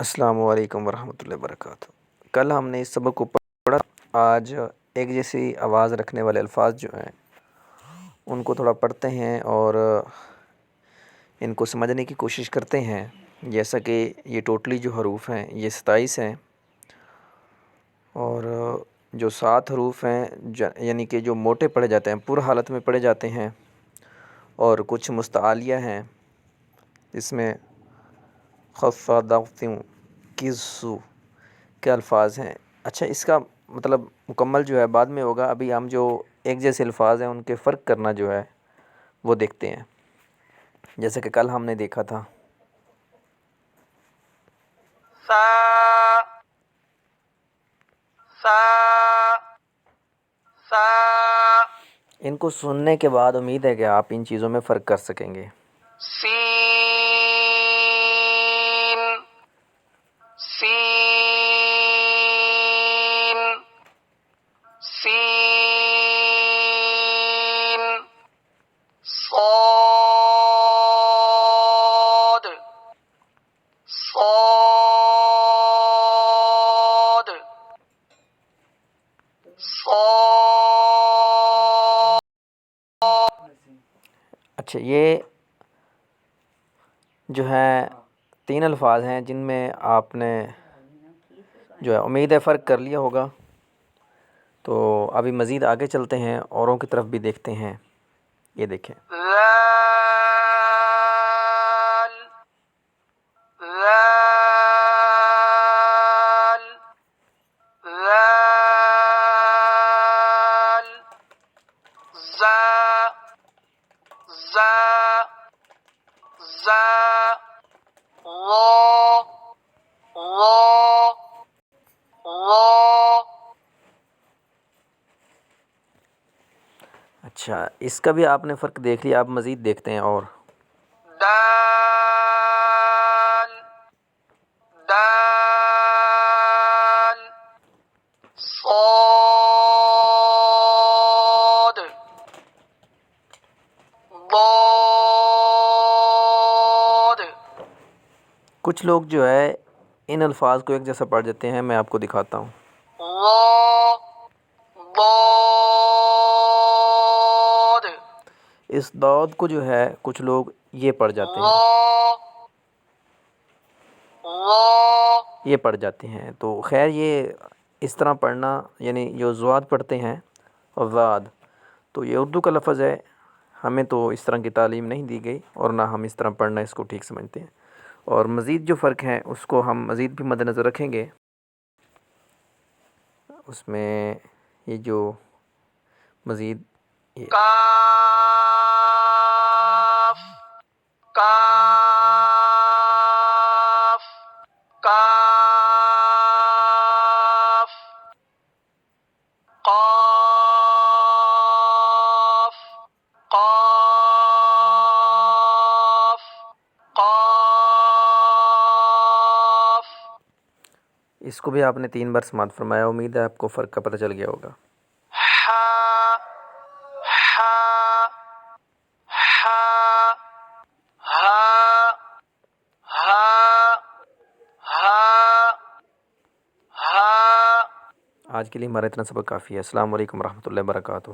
السلام علیکم ورحمۃ اللہ وبرکاتہ۔ کل ہم نے اس سبق کو پڑھا۔ آج ایک جیسی آواز رکھنے والے الفاظ جو ہیں ان کو تھوڑا پڑھتے ہیں اور ان کو سمجھنے کی کوشش کرتے ہیں۔ جیسا کہ یہ ٹوٹلی جو حروف ہیں یہ 27 ہیں، اور جو 7 حروف ہیں یعنی کہ جو موٹے پڑھے جاتے ہیں، پر حالت میں پڑھے جاتے ہیں، اور کچھ مستعالیہ ہیں جس میں خفض کسو کے الفاظ ہیں۔ اچھا، اس کا مطلب مکمل جو ہے بعد میں ہوگا، ابھی ہم جو ایک جیسے الفاظ ہیں ان کے فرق کرنا جو ہے وہ دیکھتے ہیں، جیسے کہ کل ہم نے دیکھا تھا۔ سا سا سا ان کو سننے کے بعد امید ہے کہ آپ ان چیزوں میں فرق کر سکیں گے۔ سین سین سین صاد صاد صاد۔ اچھا، یہ جو ہے 3 الفاظ ہیں جن میں آپ نے جو ہے امید ہے فرق کر لیا ہوگا۔ تو ابھی مزید آگے چلتے ہیں، اوروں کی طرف بھی دیکھتے ہیں۔ یہ دیکھیں، ذال ذال ذال زا زا زا وا وا وا۔ اچھا اس کا بھی آپ نے فرق دیکھ لیا، آپ مزید دیکھتے ہیں۔ اور دال دال صاد ضاد۔ کچھ لوگ جو ہے ان الفاظ کو ایک جیسا پڑھ دیتے ہیں، میں آپ کو دکھاتا ہوں۔ وا ضاد اس دود کو جو ہے کچھ لوگ یہ پڑھ جاتے ہیں، یہ پڑھ جاتے ہیں۔ تو خیر، یہ اس طرح پڑھنا، یعنی جو زواد پڑھتے ہیں اور زاد، تو یہ اردو کا لفظ ہے، ہمیں تو اس طرح کی تعلیم نہیں دی گئی، اور نہ ہم اس طرح پڑھنا اس کو ٹھیک سمجھتے ہیں۔ اور مزید جو فرق ہیں اس کو ہم مزید بھی مد نظر رکھیں گے۔ اس میں یہ جو مزید کاف کاف کاف قاف قاف قاف۔ اس کو بھی آپ نے 3 بار سماعت فرمایا، امید ہے آپ کو فرق کا پتہ چل گیا ہوگا۔ ہا ہا ہا ہا ہا ہا ہا۔ آج کے لیے ہمارا اتنا سبق کافی ہے۔ السلام علیکم ورحمۃ اللہ وبرکاتہ۔